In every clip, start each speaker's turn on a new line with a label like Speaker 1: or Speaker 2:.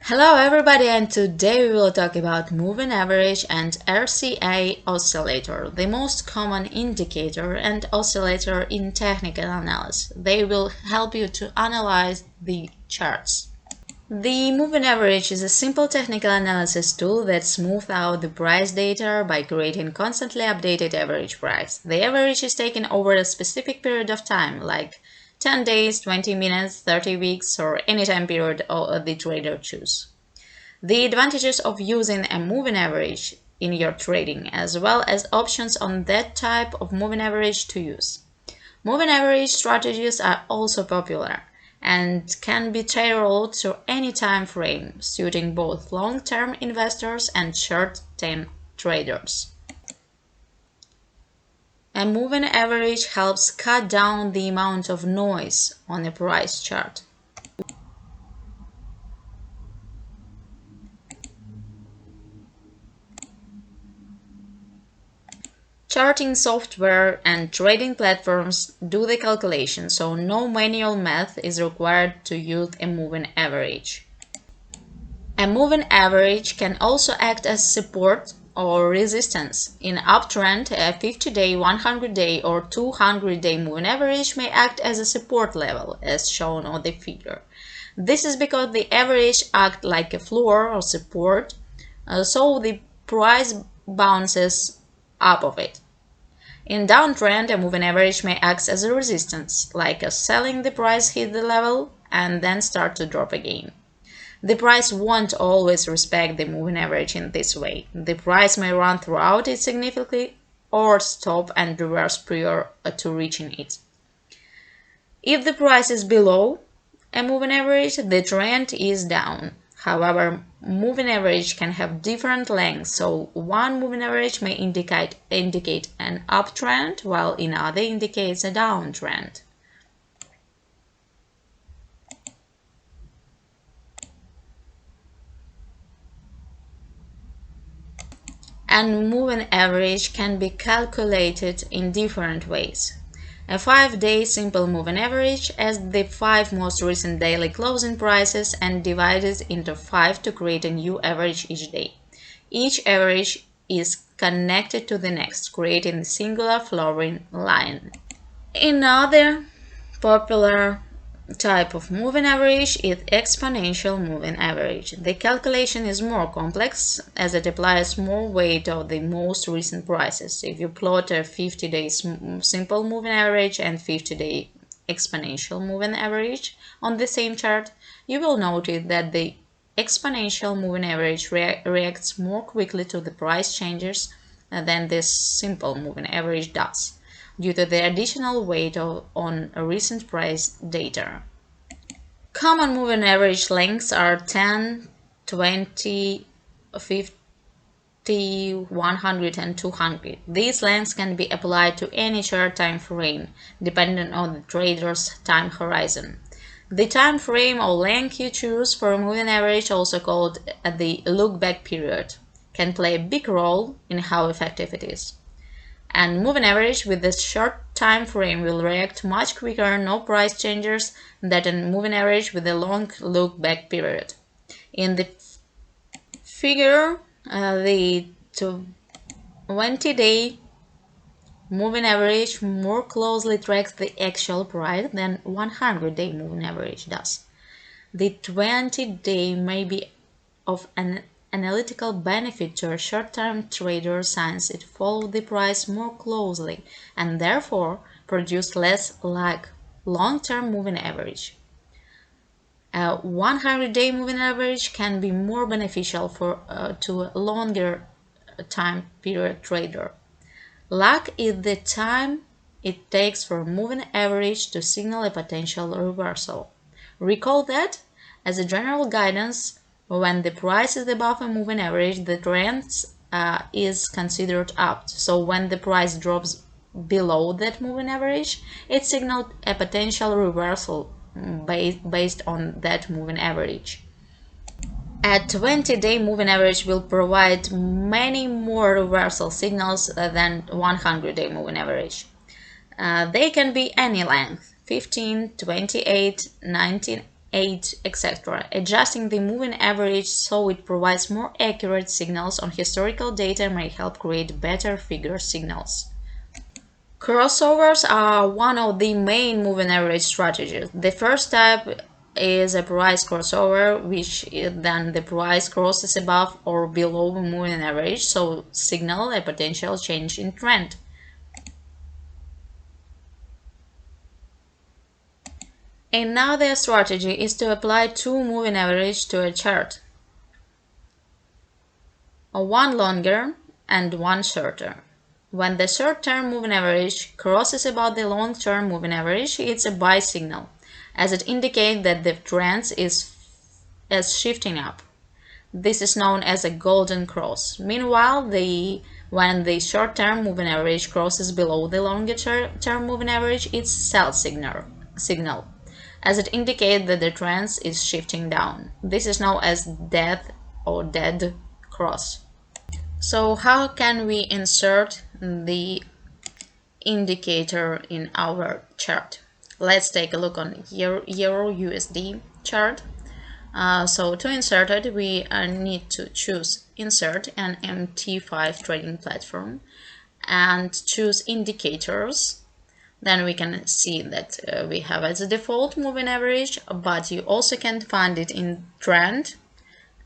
Speaker 1: Hello everybody, and today we will talk about moving average and RCA oscillator, the most common indicator and oscillator in technical analysis. They will help you to analyze the charts. The moving average is a simple technical analysis tool that smooths out the price data by creating constantly updated average price. The average is taken over a specific period of time, like 10 days, 20 minutes, 30 weeks, or any time period the trader chooses. The advantages of using a moving average in your trading, as well as options on that type of moving average to use. Moving average strategies are also popular and can be tailored to any time frame, suiting both long-term investors and short-term traders. A moving average helps cut down the amount of noise on a price chart. Charting software and trading platforms do the calculation, so no manual math is required to use a moving average. A moving average can also act as support or resistance. In uptrend, a 50-day, 100-day, or 200-day moving average may act as a support level, as shown on the figure. This is because the average acts like a floor or support, so the price bounces up of it. In downtrend, a moving average may act as a resistance, like a selling the price hit the level and then start to drop again. The price won't always respect the moving average in this way. The price may run throughout it significantly or stop and reverse prior to reaching it. If the price is below a moving average, the trend is down. However, moving average can have different lengths, so one moving average may indicate an uptrend, while another indicates a downtrend. And moving average can be calculated in different ways. A 5-day simple moving average adds the 5 most recent daily closing prices and divided into 5 to create a new average each day. Each average is connected to the next, creating a singular flowing line. Another popular type of moving average is exponential moving average. The calculation is more complex as it applies more weight of the most recent prices. If you plot a 50-day simple moving average and 50-day exponential moving average on the same chart, you will notice that the exponential moving average reacts more quickly to the price changes than this simple moving average does, due to the additional weight on recent price data. Common moving average lengths are 10, 20, 50, 100, and 200. These lengths can be applied to any chart time frame, depending on the trader's time horizon. The time frame or length you choose for a moving average, also called the look-back period, can play a big role in how effective it is. And moving average with this short time frame will react much quicker, no price changes, than a moving average with a long look back period. In the figure, the 20-day moving average more closely tracks the actual price than 100-day moving average does. The 20-day may be of an analytical benefit to a short-term trader since it follows the price more closely and therefore produces less like long-term moving average. A 100-day moving average can be more beneficial to a longer time period trader. Lag is the time it takes for a moving average to signal a potential reversal. Recall that, as a general guidance, when the price is above a moving average, the trend is considered up. So when the price drops below that moving average, it signals a potential reversal based on that moving average. A 20-day moving average will provide many more reversal signals than 100-day moving average. They can be any length, 15, 28, 19, 8, etc., adjusting the moving average so it provides more accurate signals on historical data may help create better figure signals. Crossovers are one of the main moving average strategies. The first type is a price crossover, which then the price crosses above or below moving average, so signal a potential change in trend. Another strategy is to apply two moving averages to a chart, one longer and one shorter. When the short-term moving average crosses above the long-term moving average, it's a buy signal, as it indicates that the trend is shifting up. This is known as a golden cross. Meanwhile, when the short-term moving average crosses below the longer-term moving average, it's sell signal, as it indicates that the trend is shifting down. This is known as death or dead cross. So how can we insert the indicator in our chart? Let's take a look on Euro USD chart. So to insert it, we need to choose Insert an MT5 trading platform and choose Indicators. Then we can see that we have as a default moving average, but you also can find it in trend,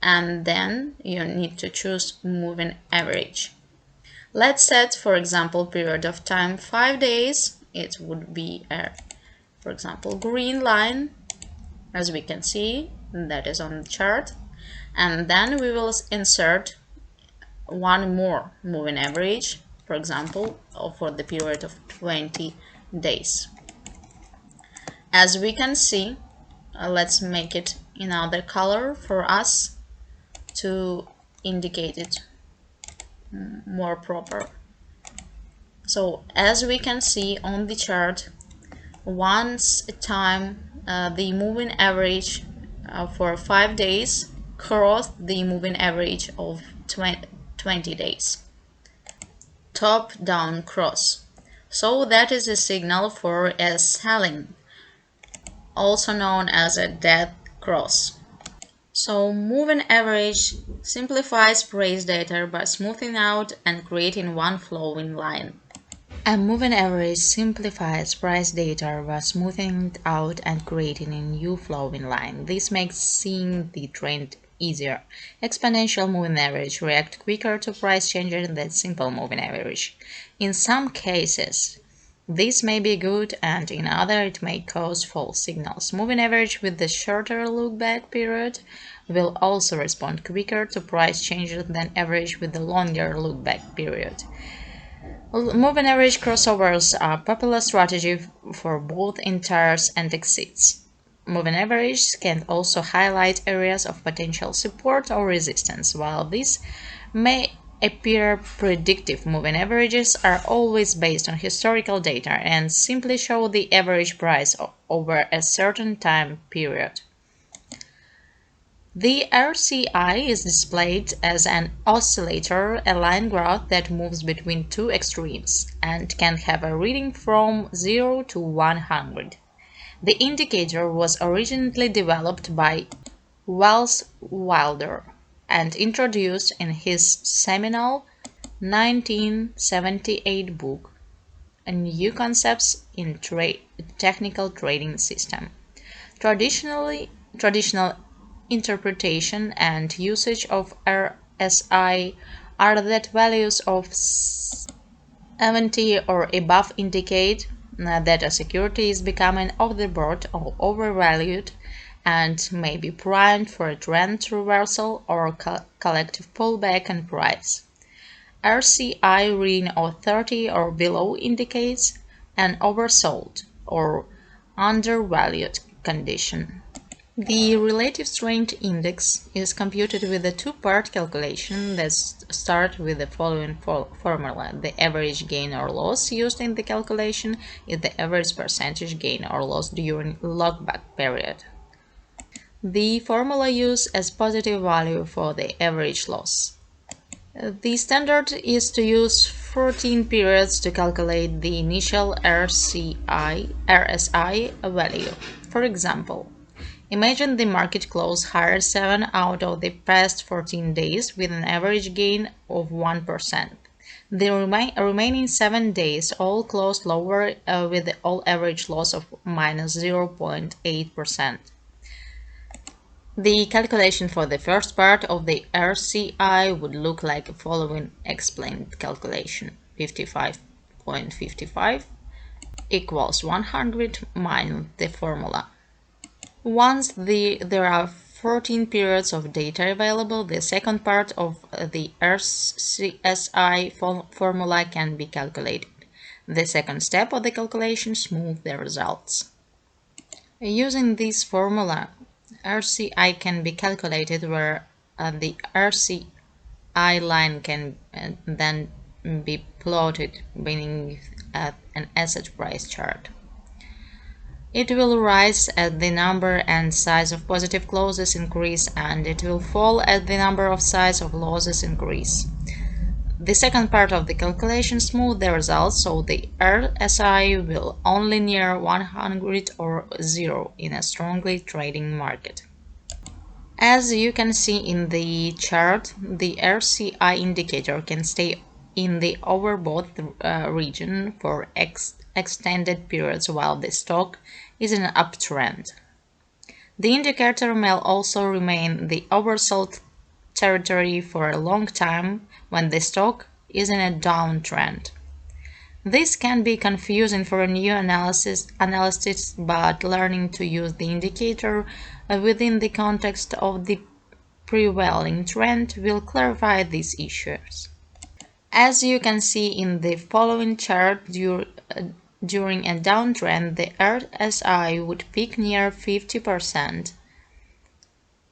Speaker 1: and then you need to choose moving average. Let's set, for example, period of time 5 days. It would be for example, green line, as we can see, that is on the chart. And then we will insert one more moving average, for example, for the period of 20 days. As we can see, let's make it another color for us to indicate it more proper. So as we can see on the chart, once a time the moving average for 5 days crossed the moving average of 20 days. Top down cross. So that is a signal for a selling, also known as a dead cross. So moving average simplifies price data by smoothing out and creating one flowing line. A moving average simplifies price data by smoothing it out and creating a new flowing line. This makes seeing the trend easier. Exponential moving average react quicker to price changes than simple moving average. In some cases, this may be good, and in others it may cause false signals. Moving average with the shorter look-back period will also respond quicker to price changes than average with the longer look-back period. Moving average crossovers are a popular strategy for both entries and exits. Moving averages can also highlight areas of potential support or resistance. While these may appear predictive, moving averages are always based on historical data and simply show the average price over a certain time period. The RSI is displayed as an oscillator, a line graph that moves between two extremes, and can have a reading from 0 to 100. The indicator was originally developed by Wells Wilder and introduced in his seminal 1978 book, New Concepts in Technical Trading System. Traditional interpretation and usage of RSI are that values of 70 or above indicate that a security is becoming overbought or overvalued and may be primed for a trend reversal or collective pullback in price. RSI reading of 30 or below indicates an oversold or undervalued condition. The relative strength index is computed with a two-part calculation that starts with the following formula. The average gain or loss used in the calculation is the average percentage gain or loss during lockback period. The formula uses as positive value for the average loss. The standard is to use 14 periods to calculate the initial RSI value. For example, Imagine the market closed higher 7 out of the past 14 days with an average gain of 1%. The remaining 7 days all closed lower with the all average loss of minus 0.8%. The calculation for the first part of the RCI would look like the following explained calculation. 55.55 equals 100 minus the formula. Once there are 14 periods of data available, the second part of the RCSI formula can be calculated. The second step of the calculation smooths the results. Using this formula, RCI can be calculated where the RCI line can then be plotted beneath an asset price chart. It will rise as the number and size of positive closes increase, and it will fall as the number of size of losses increase. The second part of the calculation smooths the results, so the RSI will only near 100 or 0 in a strongly trading market. As you can see in the chart, the RCI indicator can stay in the overbought region for extended periods while the stock is in an uptrend. The indicator may also remain in the oversold territory for a long time when the stock is in a downtrend. This can be confusing for a new analyst, but learning to use the indicator within the context of the prevailing trend will clarify these issues. As you can see in the following chart, during a downtrend, the RSI would peak near 50%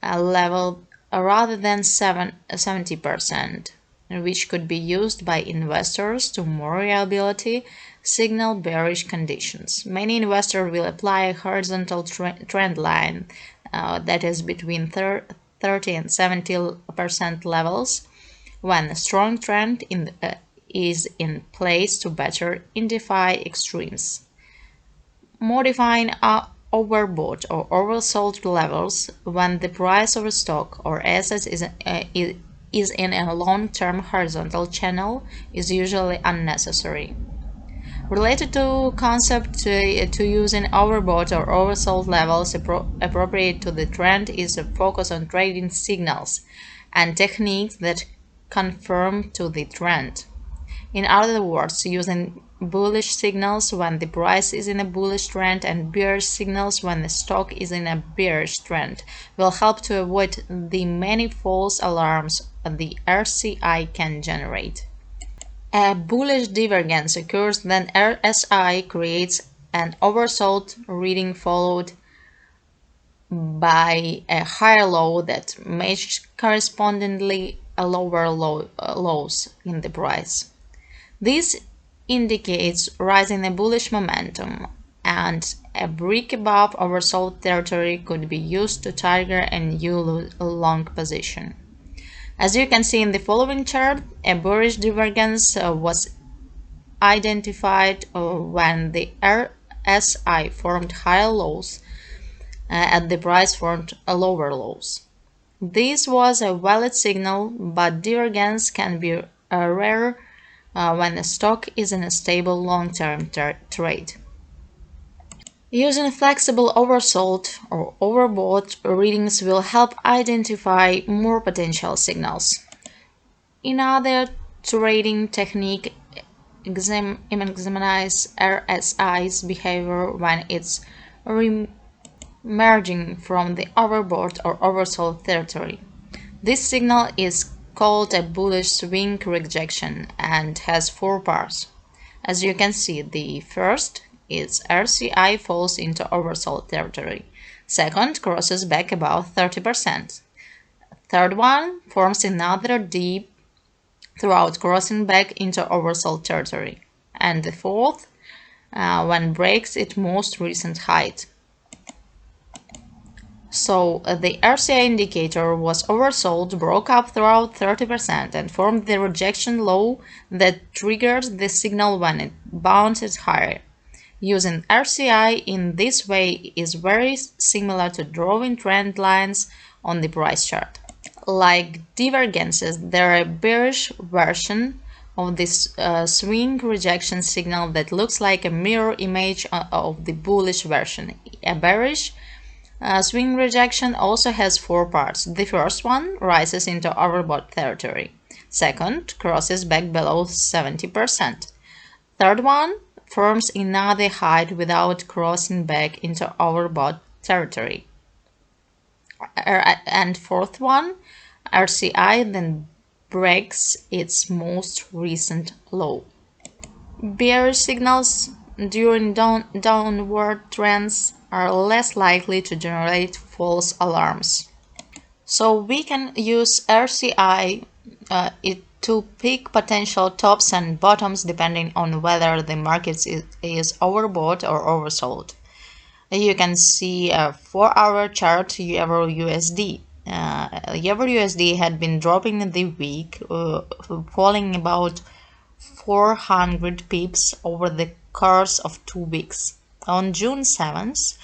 Speaker 1: level rather than 70%, which could be used by investors to more reliability signal bearish conditions. Many investors will apply a horizontal trend line that is between 30 and 70% levels when a strong trend is in place to better identify extremes. Modifying overbought or oversold levels when the price of a stock or asset is in a long-term horizontal channel is usually unnecessary. Related to concept to using overbought or oversold levels appropriate to the trend is a focus on trading signals and techniques that conform to the trend. In other words, using bullish signals when the price is in a bullish trend and bearish signals when the stock is in a bearish trend will help to avoid the many false alarms the RCI can generate. A bullish divergence occurs, then RSI creates an oversold reading followed by a higher low that matches correspondingly a lower lows in the price. This indicates rising a bullish momentum, and a break above oversold territory could be used to trigger a new long position. As you can see in the following chart, a bearish divergence was identified when the RSI formed higher lows and the price formed lower lows. This was a valid signal, but divergence can be rare when the stock is in a stable long-term trade. Using flexible oversold or overbought readings will help identify more potential signals. Another trading technique examines RSI's behavior when it's emerging from the overbought or oversold territory. This signal is called a bullish swing rejection and has 4 parts. As you can see, the first is RCI falls into oversold territory. Second, crosses back above 30%. Third one forms another dip throughout crossing back into oversold territory. And the fourth, when breaks its most recent height. So the RCI indicator was oversold, broke up throughout 30% and formed the rejection low that triggered the signal when it bounced higher. Using RCI in this way is very similar to drawing trend lines on the price chart. Like divergences, there are a bearish version of this swing rejection signal that looks like a mirror image of the bullish version. A bearish swing rejection also has four parts. The first one rises into overbought territory. Second, crosses back below 70%. Third one forms another height without crossing back into overbought territory. And fourth one, RCI then breaks its most recent low. Bearish signals during downward trends are less likely to generate false alarms. So we can use RCI to pick potential tops and bottoms depending on whether the market is overbought or oversold. You can see a 4-hour chart Euro USD. Euro USD had been dropping in the week, falling about 400 pips over the course of 2 weeks. On June 7th,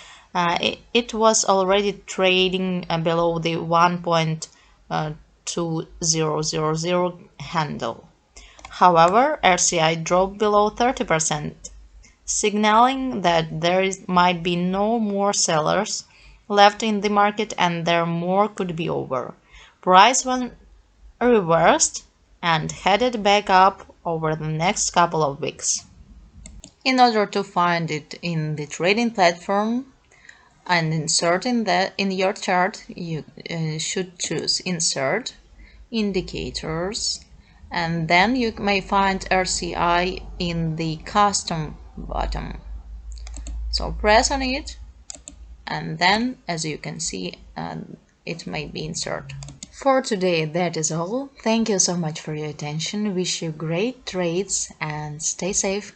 Speaker 1: it was already trading below the 1.2000 handle. However, RCI dropped below 30%. Signaling that might be no more sellers left in the market and there more could be over. Price was reversed and headed back up over the next couple of weeks. In order to find it in the trading platform and insert in your chart, you should choose Insert, Indicators, and then you may find RCI in the Custom button. So press on it, and then as you can see, it may be inserted. For today, that is all. Thank you so much for your attention. Wish you great trades and stay safe.